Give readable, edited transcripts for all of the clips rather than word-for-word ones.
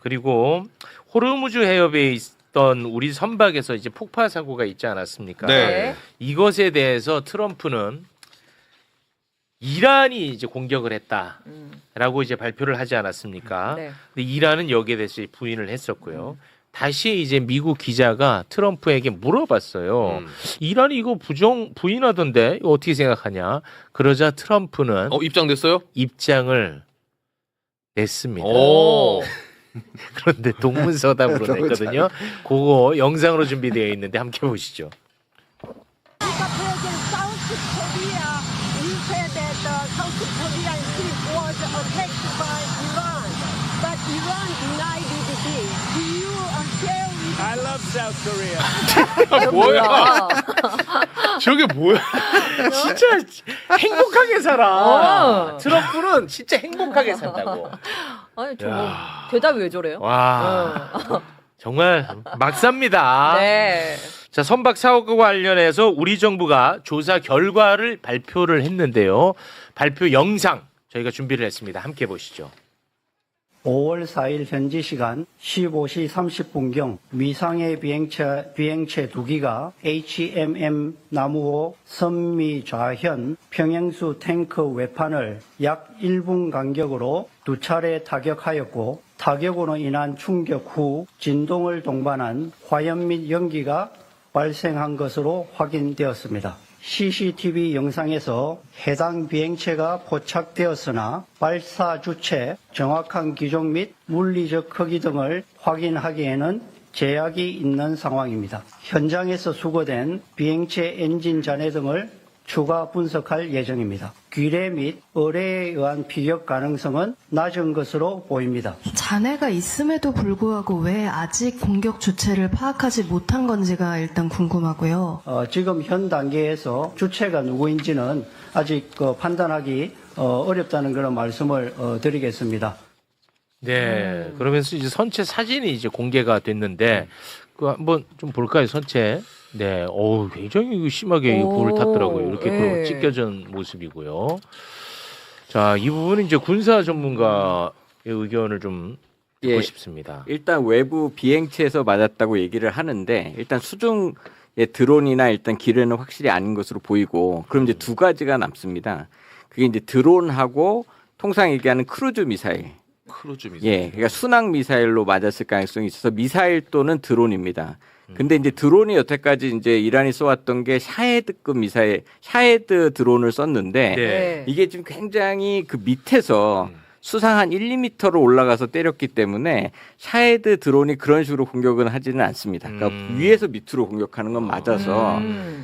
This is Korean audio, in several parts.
그리고 호르무즈 해협에 있던 우리 선박에서 이제 폭파 사고가 있지 않았습니까? 네. 이것에 대해서 트럼프는 이란이 이제 공격을 했다라고 이제 발표를 하지 않았습니까? 네. 근데 이란은 여기에 대해서 부인을 했었고요. 다시 이제 미국 기자가 트럼프에게 물어봤어요. 이란이 이거 부인하던데 이거 어떻게 생각하냐? 그러자 트럼프는 입장됐어요? 입장을 냈습니다. 오. 그런데 동문서답으로 냈거든요. 그거 영상으로 준비되어 있는데 함께 보시죠. President South Korea, you said that South Korean ship was attacked by Iran, but Iran denied it. Do you share with I love South Korea. 뭐야? 저게 뭐야? 진짜 행복하게 살아. 트럼프는 진짜 행복하게 산다고. 아니 저뭐 대답이 왜 저래요? 와, 정말 막 삽니다. 네. 자, 선박 사고와 관련해서 우리 정부가 조사 결과를 발표를 했는데요. 발표 영상 저희가 준비를 했습니다. 함께 보시죠. 5월 4일 현지 시간 15시 30분경 미상의 비행체 2기가 HMM 나무호 선미 좌현 평행수 탱크 외판을 약 1분 간격으로 2차례 타격하였고 타격으로 인한 충격 후 진동을 동반한 화염 및 연기가 발생한 것으로 확인되었습니다. CCTV 영상에서 해당 비행체가 포착되었으나 발사 주체, 정확한 기종 및 물리적 크기 등을 확인하기에는 제약이 있는 상황입니다. 현장에서 수거된 비행체 엔진 잔해 등을 추가 분석할 예정입니다. 귀뢰 및 어뢰에 의한 피격 가능성은 낮은 것으로 보입니다. 잔해가 있음에도 불구하고 왜 아직 공격 주체를 파악하지 못한 건지가 일단 궁금하고요. 지금 현 단계에서 주체가 누구인지는 아직 판단하기 어렵다는 그런 말씀을 드리겠습니다. 네, 그러면서 이제 선체 사진이 이제 공개가 됐는데 그 한번 좀 볼까요, 선체? 네, 굉장히 심하게 불을 탔더라고요. 이렇게 네. 찢겨진 모습이고요. 자, 이 부분은 이제 군사 전문가의 의견을 좀 듣고 싶습니다. 일단 외부 비행체에서 맞았다고 얘기를 하는데 일단 수중의 드론이나 일단 기뢰는 확실히 아닌 것으로 보이고 그럼 이제 두 가지가 남습니다. 그게 이제 드론하고 통상 얘기하는 크루즈 미사일. 예, 그러니까 순항 미사일로 맞았을 가능성이 있어서 미사일 또는 드론입니다. 근데 이제 드론이 여태까지 이제 이란이 쏘았던 게 샤헤드급 미사일, 샤헤드 드론을 썼는데 네. 이게 지금 굉장히 그 밑에서 수상 한 1, 2m로 올라가서 때렸기 때문에 샤헤드 드론이 그런 식으로 공격은 하지는 않습니다. 그러니까 위에서 밑으로 공격하는 건 맞아서.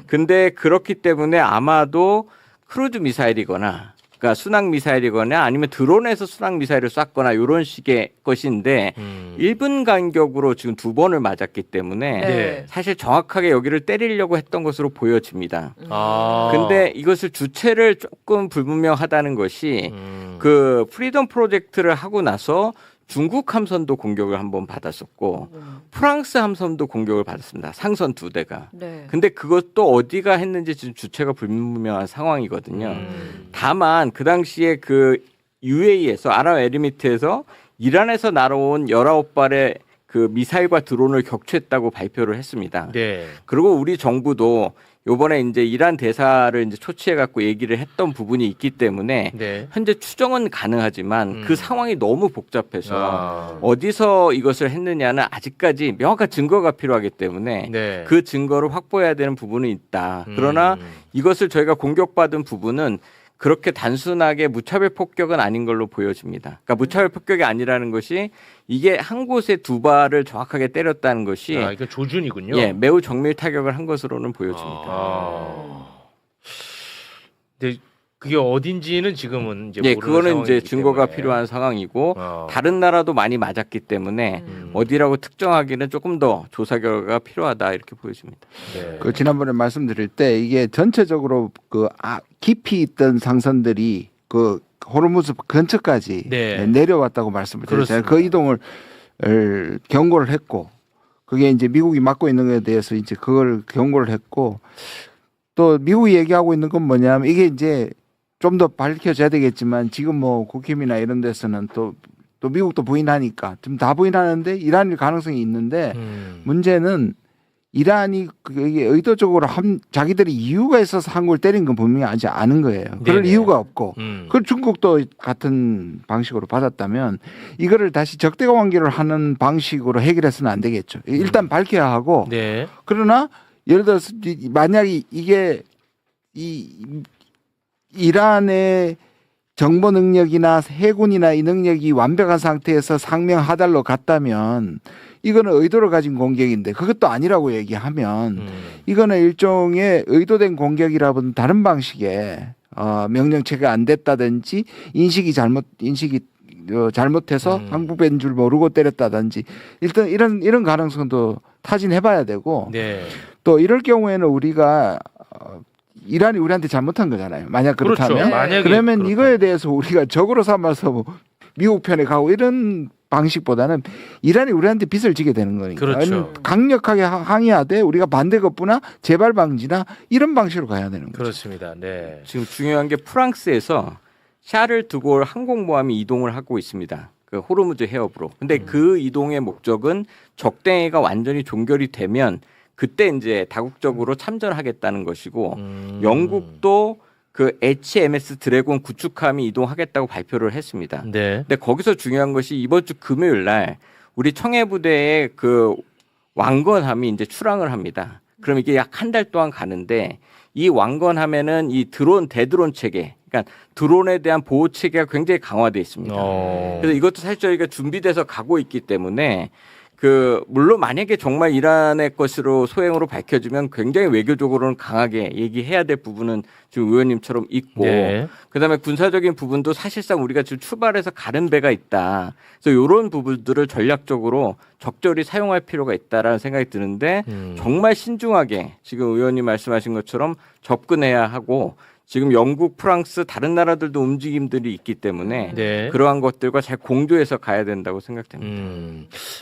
근데 그렇기 때문에 아마도 크루즈 미사일이거나 그러니까 순항 미사일이거나 아니면 드론에서 순항 미사일을 쐈거나 이런 식의 것인데 1분 간격으로 지금 2번을 맞았기 때문에 네. 사실 정확하게 여기를 때리려고 했던 것으로 보여집니다. 아. 근데 이것을 주체를 조금 불분명하다는 것이 그 프리덤 프로젝트를 하고 나서 중국 함선도 공격을 한번 받았었고 프랑스 함선도 공격을 받았습니다. 상선 2대가. 네. 근데 그것도 어디가 했는지 지금 주체가 불분명한 상황이거든요. 다만 그 당시에 그 UAE에서 아랍에미리트에서 이란에서 날아온 19발의 그 미사일과 드론을 격추했다고 발표를 했습니다. 네. 그리고 우리 정부도 요번에 이제 이란 대사를 이제 초치해 갖고 얘기를 했던 부분이 있기 때문에 네. 현재 추정은 가능하지만 그 상황이 너무 복잡해서 아. 어디서 이것을 했느냐는 아직까지 명확한 증거가 필요하기 때문에 네. 그 증거를 확보해야 되는 부분은 있다. 그러나 이것을 저희가 공격받은 부분은 그렇게 단순하게 무차별 폭격은 아닌 걸로 보여집니다. 그러니까 무차별 폭격이 아니라는 것이 이게 한 곳에 2발을 정확하게 때렸다는 것이 이거 조준이군요. 예, 매우 정밀 타격을 한 것으로는 보여집니다. 근데 그게 어딘지는 지금은 이제 예, 모르는 그거는 이제 상황이기 증거가 때문에. 필요한 상황이고 어. 다른 나라도 많이 맞았기 때문에 어디라고 특정하기는 조금 더 조사 결과가 필요하다 이렇게 보여집니다. 네. 그 지난번에 말씀드릴 때 이게 전체적으로 그 깊이 있던 상선들이 그 호르무즈 근처까지 네. 내려왔다고 말씀을 드렸잖아요. 그 이동을 경고를 했고 그게 이제 미국이 막고 있는 것에 대해서 이제 그걸 경고를 했고 또 미국이 얘기하고 있는 건 뭐냐면 이게 이제 좀 더 밝혀져야 되겠지만 지금 뭐 국힘이나 이런 데서는 또 또 미국도 부인하니까 지금 다 부인하는데 이란일 가능성이 있는데 문제는 이란이 그게 의도적으로 자기들이 이유가 있어서 한국을 때린 건 분명히 아직 않은 거예요. 그럴 네네. 이유가 없고 그걸 중국도 같은 방식으로 받았다면 이거를 다시 적대 관계를 하는 방식으로 해결해서는 안 되겠죠. 일단 밝혀야 하고 네. 그러나 예를 들어서 만약에 이게 이 이란의 정보 능력이나 해군이나 이 능력이 완벽한 상태에서 상명 하달로 갔다면 이거는 의도를 가진 공격인데 그것도 아니라고 얘기하면 이거는 일종의 의도된 공격이라든 다른 방식의 명령체가 안 됐다든지 인식이 잘못해서 항복된 줄 모르고 때렸다든지 일단 이런 가능성도 타진해봐야 되고 네. 또 이럴 경우에는 우리가 이란이 우리한테 잘못한 거잖아요. 만약 그렇다면 그렇죠. 만약에 그러면 그렇다면. 이거에 대해서 우리가 적으로 삼아서 뭐 미국 편에 가고 이런 방식보다는 이란이 우리한테 빚을 지게 되는 거니까 그렇죠. 강력하게 항의하되 우리가 반대 겁부나 재발 방지나 이런 방식으로 가야 되는 거죠. 그렇습니다. 네. 지금 중요한 게 프랑스에서 샤를 드골 항공모함이 이동을 하고 있습니다. 그 호르무즈 해협으로. 근데 그 이동의 목적은 적대가 완전히 종결이 되면 그때 이제 다국적으로 참전하겠다는 것이고 영국도 그 HMS 드래곤 구축함이 이동하겠다고 발표를 했습니다. 네. 근데 거기서 중요한 것이 이번 주 금요일 날 우리 청해부대의 그 왕건함이 이제 출항을 합니다. 그럼 이게 약 한 달 동안 가는데 이 왕건함에는 이 드론 대드론 체계, 그러니까 드론에 대한 보호 체계가 굉장히 강화되어 있습니다. 그래서 이것도 사실 저희가 준비돼서 가고 있기 때문에 그 물론 만약에 정말 이란의 것으로 소행으로 밝혀지면 굉장히 외교적으로는 강하게 얘기해야 될 부분은 지금 의원님처럼 있고 네. 그다음에 군사적인 부분도 사실상 우리가 지금 출발해서 가는 배가 있다. 그래서 이런 부분들을 전략적으로 적절히 사용할 필요가 있다라는 생각이 드는데 정말 신중하게 지금 의원님 말씀하신 것처럼 접근해야 하고 지금 영국, 프랑스 다른 나라들도 움직임들이 있기 때문에 네. 그러한 것들과 잘 공조해서 가야 된다고 생각됩니다.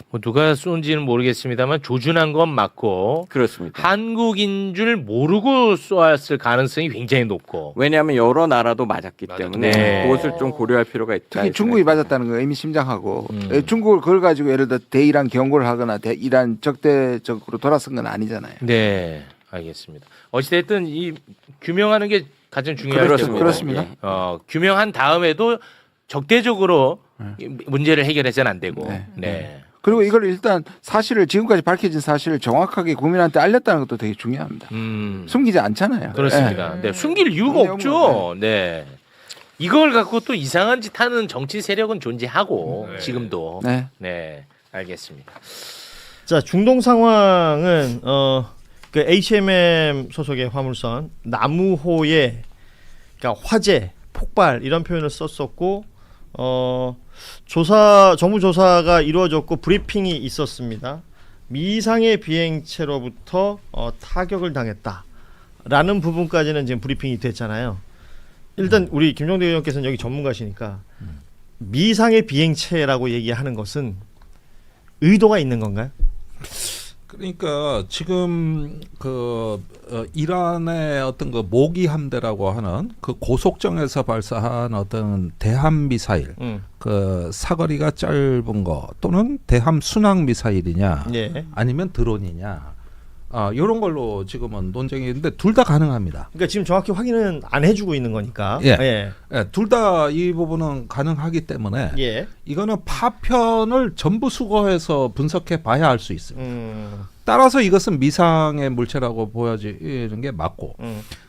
뭐 누가 쏜지는 모르겠습니다만 조준한 건 맞고 그렇습니다. 한국인 줄 모르고 쏘았을 가능성이 굉장히 높고. 왜냐하면 여러 나라도 맞았기 때문에 네. 그것을 좀 고려할 필요가 있다. 특히 중국이 맞았다는 거 의미심장하고 중국을 그걸 가지고 예를 들어 대이란 경고를 하거나 대이란 적대적으로 돌아선 건 아니잖아요. 네, 알겠습니다. 어찌됐든 이 규명하는 게 가장 중요할 테고 그렇습니다. 규명한 다음에도 적대적으로 문제를 해결해서는 안 되고. 네. 네. 그리고 이걸 일단 사실을 지금까지 밝혀진 사실을 정확하게 국민한테 알렸다는 것도 되게 중요합니다. 숨기지 않잖아요. 그렇습니다. 네. 숨길 이유가 없죠. 네. 이걸 갖고 또 이상한 짓 하는 정치 세력은 존재하고 지금도. 네. 네. 알겠습니다. 자, 중동 상황은 그 HMM 소속의 화물선 나무호의 그러니까 화재, 폭발 이런 표현을 썼었고 정부 조사가 이루어졌고 브리핑이 있었습니다. 미상의 비행체로부터 타격을 당했다라는 부분까지는 지금 브리핑이 됐잖아요. 일단 우리 김종대 의원께서는 여기 전문가시니까 미상의 비행체라고 얘기하는 것은 의도가 있는 건가요? 그러니까 지금 그 이란의 어떤 그 모기 함대라고 하는 그 고속정에서 발사한 어떤 대함 미사일, 그 사거리가 짧은 거 또는 대함 순항 미사일이냐, 예. 아니면 드론이냐, 이런 걸로 지금은 논쟁이 있는데 둘 다 가능합니다. 그러니까 지금 정확히 확인은 안 해주고 있는 거니까. 예. 둘 다 이 부분은 가능하기 때문에 예. 이거는 파편을 전부 수거해서 분석해 봐야 알 수 있어요. 따라서 이것은 미상의 물체라고 보여지는 게 맞고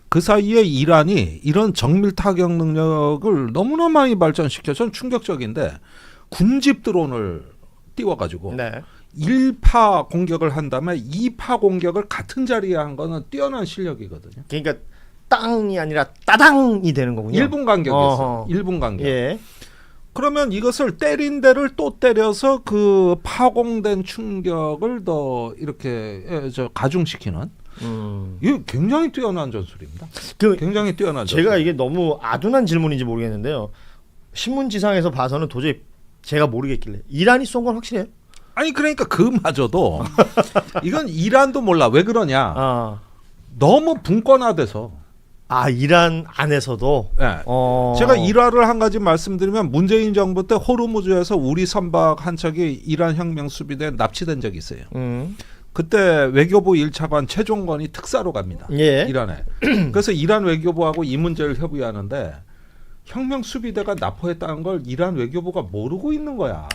그 사이에 이란이 이런 정밀 타격 능력을 너무나 많이 발전시켜서 충격적인데 군집 드론을 띄워가지고 네. 1파 공격을 한 다음에 2파 공격을 같은 자리에 한 거는 뛰어난 실력이거든요. 그러니까 땅이 아니라 따당이 되는 거군요. 1분 간격에서 1분 간격. 예. 그러면 이것을 때린 데를 또 때려서 그 파공된 충격을 더 이렇게 가중시키는 이게 굉장히 뛰어난 전술입니다. 굉장히 뛰어난 전술. 제가 이게 너무 아둔한 질문인지 모르겠는데요. 신문지상에서 봐서는 도저히 제가 모르겠길래 이란이 쏜 건 확실해요? 아니 그러니까 그마저도 이건 이란도 몰라. 왜 그러냐. 너무 분권화돼서 아 이란 안에서도. 네. 제가 일화를 한 가지 말씀드리면 문재인 정부 때 호르무즈에서 우리 선박 한 척이 이란 혁명 수비대에 납치된 적이 있어요. 그때 외교부 1차관 최종건이 특사로 갑니다. 예. 이란에. 그래서 이란 외교부하고 이 문제를 협의하는데 혁명 수비대가 납포했다는 걸 이란 외교부가 모르고 있는 거야.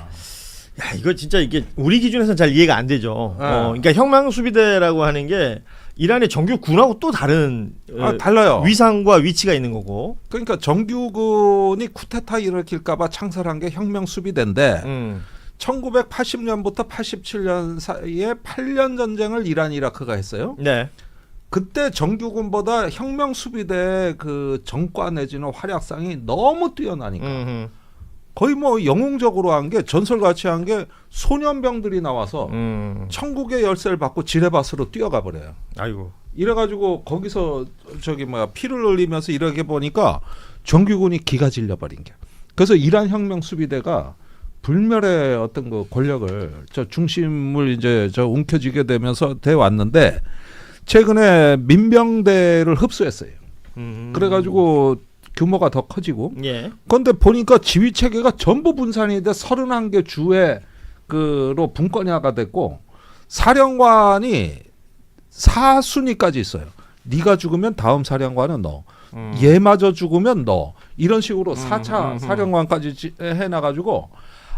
야 이거 진짜 이게 우리 기준에서는 잘 이해가 안 되죠. 그러니까 혁명 수비대라고 하는 게 이란의 정규군하고 또 다른 달라요. 위상과 위치가 있는 거고. 그러니까 정규군이 쿠데타 일으킬까봐 창설한 게 혁명 수비대인데 1980년부터 87년 사이에 8년 전쟁을 이란 이라크가 했어요. 네. 그때 정규군보다 혁명 수비대 그 정과 내지는 활약상이 너무 뛰어나니까 거의 뭐 영웅적으로 한 게 전설같이 한 게 소년병들이 나와서 천국의 열쇠를 받고 지레밭으로 뛰어가 버려요. 아이고. 이래가지고 거기서 저기 뭐야 피를 흘리면서 이렇게 보니까 정규군이 기가 질려버린 게. 그래서 이란 혁명 수비대가 불멸의 어떤 그 권력을 저 중심을 이제 저 움켜쥐게 되면서 돼 왔는데 최근에 민병대를 흡수했어요. 그래가지고 규모가 더 커지고. 예. 그런데 보니까 지휘 체계가 전부 분산이 돼 31개 주에 그로 분권화가 됐고 사령관이 4순위까지 있어요. 네가 죽으면 다음 사령관은 너. 얘마저 죽으면 너. 이런 식으로 4차 사령관까지 해놔가지고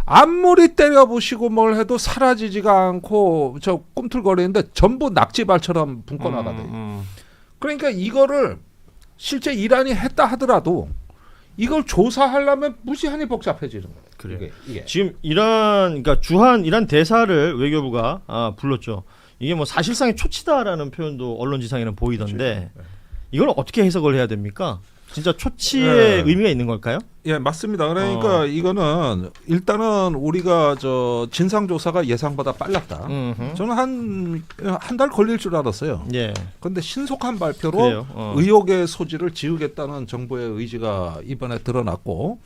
아무리 때려부시고 뭘 해도 사라지지가 않고 저 꿈틀거리는데 전부 낙지발처럼 분권화가 돼요. 그러니까 이거를 실제 이란이 했다 하더라도 이걸 조사하려면 무지한히 복잡해지는 거예요. 그래요. 이게. 지금 그러니까 주한 이란 대사를 외교부가 불렀죠. 이게 뭐 사실상의 초치다라는 표현도 언론지상에는 보이던데 이걸 어떻게 해석을 해야 됩니까? 진짜 초치의 의미가 있는 걸까요? 예, 맞습니다. 그러니까 이거는 일단은 우리가 저 진상 조사가 예상보다 빨랐다. 저는 한 달 걸릴 줄 알았어요. 예. 그런데 신속한 발표로 그래요. 의혹의 소지를 지우겠다는 정부의 의지가 이번에 드러났고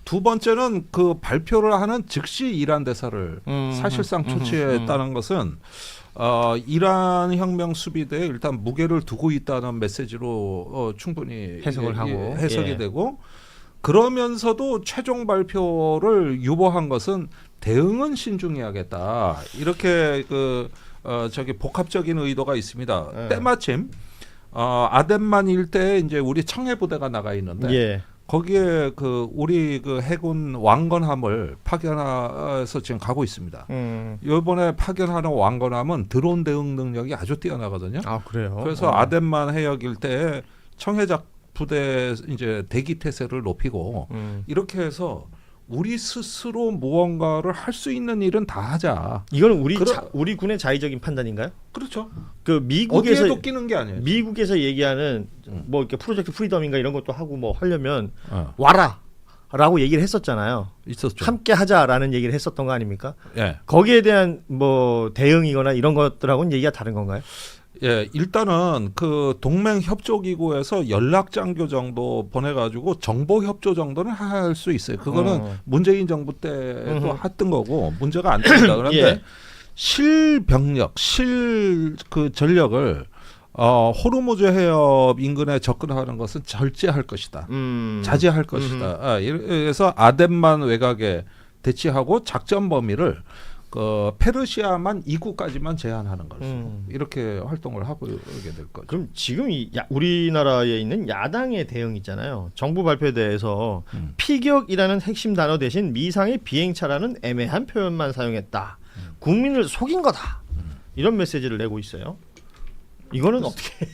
두 번째는 그 발표를 하는 즉시 이란 대사를 사실상 초치했다는 것은 이란 혁명 수비대에 일단 무게를 두고 있다는 메시지로 충분히 해석을 하고 해석이 예. 되고 그러면서도 최종 발표를 유보한 것은 대응은 신중해야겠다 이렇게 저기 복합적인 의도가 있습니다. 예. 때마침 아덴만 일대에 이제 우리 청해 부대가 나가 있는데. 예. 거기에 우리 해군 왕건함을 파견해서 지금 가고 있습니다. 이번에 파견하는 왕건함은 드론 대응 능력이 아주 뛰어나거든요. 아 그래요. 그래서 아덴만 해역 일대에 청해작 부대 이제 대기 태세를 높이고 이렇게 해서 우리 스스로 무언가를 할 수 있는 일은 다 하자. 이거는 우리 군의 자의적인 판단인가요? 그렇죠. 그 미국에서 어디에도 끼는 게 아니에요. 미국에서 얘기하는 뭐 이렇게 프로젝트 프리덤인가 이런 것도 하고 뭐 하려면 와라라고 얘기를 했었잖아요. 있었죠. 함께 하자라는 얘기를 했었던 거 아닙니까? 예. 거기에 대한 뭐 대응이거나 이런 것들하고는 얘기가 다른 건가요? 예, 일단은 그 동맹 협조 기구에서 연락 장교 정도 보내가지고 정보 협조 정도는 할 수 있어요. 그거는 문재인 정부 때도 했던 거고 문제가 안 됩니다. 그런데 예. 실병력, 그 전력을 호르무즈 해협 인근에 접근하는 것은 절제할 것이다. 자제할 것이다. 그래서 아덴만 외곽에 대치하고 작전 범위를 페르시아만 입구까지만 제한하는 거죠. 이렇게 활동을 하고 오게 될 거죠. 그럼 지금 우리나라에 있는 야당의 대응 있잖아요. 정부 발표에 대해서 피격이라는 핵심 단어 대신 미상의 비행차라는 애매한 표현만 사용했다. 국민을 속인 거다. 이런 메시지를 내고 있어요. 이거는 어떻게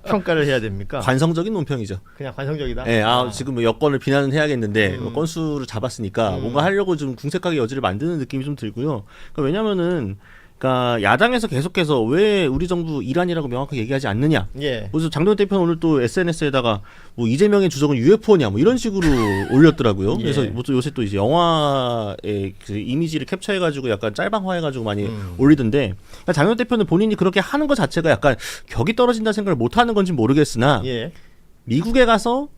평가를 해야 됩니까? 관성적인 논평이죠. 그냥 관성적이다. 네, 지금 뭐 여권을 비난은 해야겠는데 뭐 건수를 잡았으니까 뭔가 하려고 좀 궁색하게 여지를 만드는 느낌이 좀 들고요. 그러니까 왜냐면은 그러니까 야당에서 계속해서 왜 우리 정부 이란이라고 명확하게 얘기하지 않느냐. 예. 그래서 장동현 대표는 오늘 또 SNS에다가 뭐 이재명의 주적은 UFO냐 뭐 이런 식으로 올렸더라고요. 예. 그래서 뭐 또 요새 또 이제 영화의 그 이미지를 캡처해가지고 약간 짤방화해가지고 많이 올리던데 그러니까 장동현 대표는 본인이 그렇게 하는 것 자체가 약간 격이 떨어진다는 생각을 못하는 건지 모르겠으나 예. 미국에 가서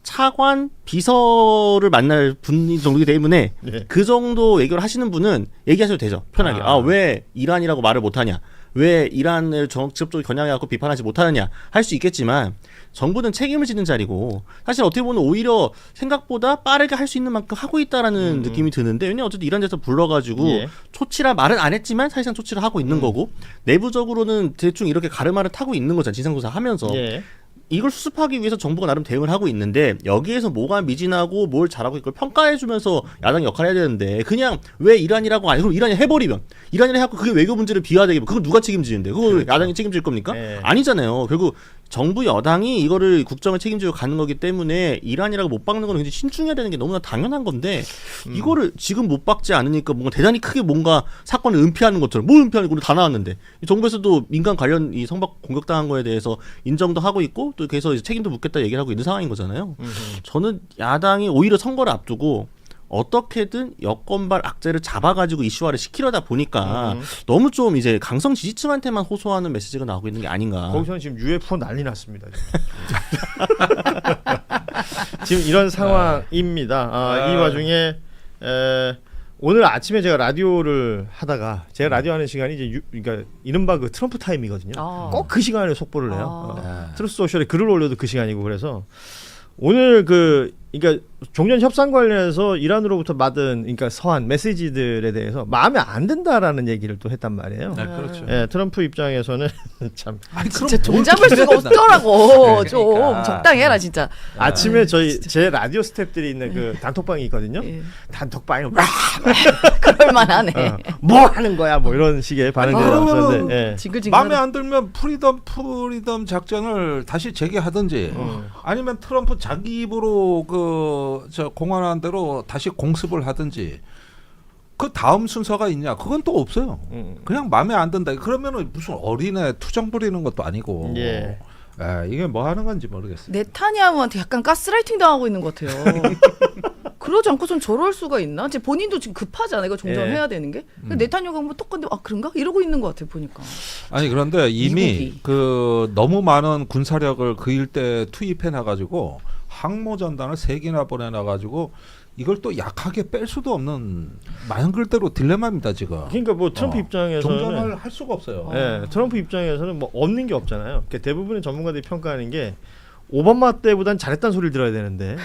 차관 비서를 만날 분이 정도이기 때문에 예. 그 정도 얘기를 하시는 분은 얘기하셔도 되죠. 편하게. 왜 이란이라고 말을 못하냐. 왜 이란을 직접적으로 겨냥해갖고 비판하지 못하느냐 할 수 있겠지만 정부는 책임을 지는 자리고 사실 어떻게 보면 오히려 생각보다 빠르게 할 수 있는 만큼 하고 있다라는 느낌이 드는데 왜냐면 어쨌든 이란에서 불러가지고 예. 초치라 말은 안 했지만 사실상 초치를 하고 있는 거고 내부적으로는 대충 이렇게 가르마를 타고 있는 거잖아요. 진상조사 하면서. 예. 이걸 수습하기 위해서 정부가 나름 대응을 하고 있는데 여기에서 뭐가 미진하고 뭘 잘하고 이걸 평가해주면서 야당이 역할을 해야 되는데 그냥 왜 이란이라고 아니 그럼 이란이 해버리면 이란이라 해갖고 그게 외교 문제를 비화되게 그건 누가 책임지는데 그걸 그렇죠. 야당이 책임질 겁니까? 네. 아니잖아요. 결국 정부 여당이 이거를 국정을 책임지고 가는 거기 때문에 이란이라고 못 박는 건 굉장히 신중해야 되는 게 너무나 당연한 건데 이거를 지금 못 박지 않으니까 뭔가 대단히 크게 뭔가 사건을 은폐하는 것처럼 뭘 은폐하는 거 다 나왔는데 정부에서도 민간 관련 이 성박 공격당한 거에 대해서 인정도 하고 있고 또 그래서 이제 책임도 묻겠다 얘기를 하고 있는 상황인 거잖아요. 저는 야당이 오히려 선거를 앞두고 어떻게든 여권발 악재를 잡아가지고 이슈화를 시키려다 보니까 너무 좀 이제 강성 지지층한테만 호소하는 메시지가 나오고 있는 게 아닌가. 거기서는 지금 UFO 난리 났습니다. 지금 이런 상황입니다. 이 와중에 오늘 아침에 제가 라디오를 하다가 제가 라디오 하는 시간이 이제 그러니까 이른바 그 트럼프 타임이거든요. 꼭 그 시간에 속보를 내요. 트루스 소셜에 글을 올려도 그 시간이고 그래서 오늘 그러니까 종전 협상 관련해서 이란으로부터 받은 그러니까 서한 메시지들에 대해서 마음에 안 든다라는 얘기를 또 했단 말이에요. 네, 그렇죠. 예, 트럼프 입장에서는 참 진짜 종잡을 수가 없더라고. 좀 적당히 해라 진짜. 아침에 제 라디오 스태프들이 있는 그 단톡방이 있거든요. 단톡방에 그럴만하네. 뭐 하는 거야 뭐 이런 식의 반응들이 나왔었는데 마음에 안 들면 프리덤 작전을 다시 재개하든지 아니면 트럼프 자기 입으로 저 공언한 대로 다시 공습을 하든지 그 다음 순서가 있냐 그건 또 없어요. 그냥 마음에 안 든다 그러면은 무슨 어린애 투정 부리는 것도 아니고 이게 뭐 하는 건지 모르겠어요. 네타냐후한테 약간 가스라이팅 당하고 있는 것 같아요. 그러지 않고선 저럴 수가 있나? 지금 본인도 지금 급하잖아. 이거 종전해야 되는 게. 네타냐후가 뭐 똑같은데 그런가? 이러고 있는 것 같아 보니까. 아니 그런데 이미 미국이. 너무 많은 군사력을 그 일대 투입해 놔가지고 항모전단을 3개나 보내놔가지고 이걸 또 약하게 뺄 수도 없는 말 그대로 딜레마입니다 지금. 그러니까 뭐 트럼프 입장에서는 종전을 할 수가 없어요. 트럼프 입장에서는 뭐 없는 게 없잖아요. 그러니까 대부분의 전문가들이 평가하는 게 오바마 때보단 잘했다는 소리를 들어야 되는데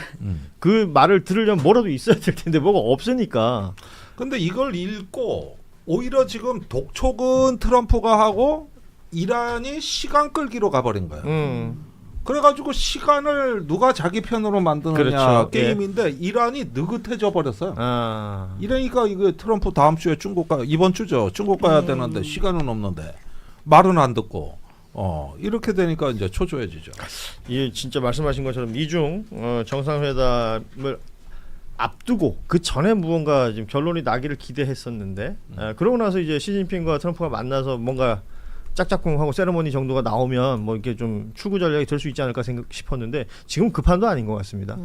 그 말을 들으려면 뭐라도 있어야 될 텐데 뭐가 없으니까. 근데 이걸 읽고 오히려 지금 독촉은 트럼프가 하고 이란이 시간 끌기로 가버린 거예요. 그래가지고 시간을 누가 자기 편으로 만드느냐 그렇죠. 게임인데 이란이 느긋해져 버렸어요. 이러니까 이거 트럼프 다음 주에 이번 주죠. 중국 가야 되는데 시간은 없는데 말은 안 듣고 이렇게 되니까 이제 초조해지죠. 예, 진짜 말씀하신 것처럼 미중 정상회담을 앞두고 그 전에 무언가 지금 결론이 나기를 기대했었는데 그러고 나서 이제 시진핑과 트럼프가 만나서 뭔가 짝짝꿍하고 세레모니 정도가 나오면 뭐 이렇게 좀 출구 전략이 될 수 있지 않을까 싶었는데 지금 급한 도 아닌 것 같습니다.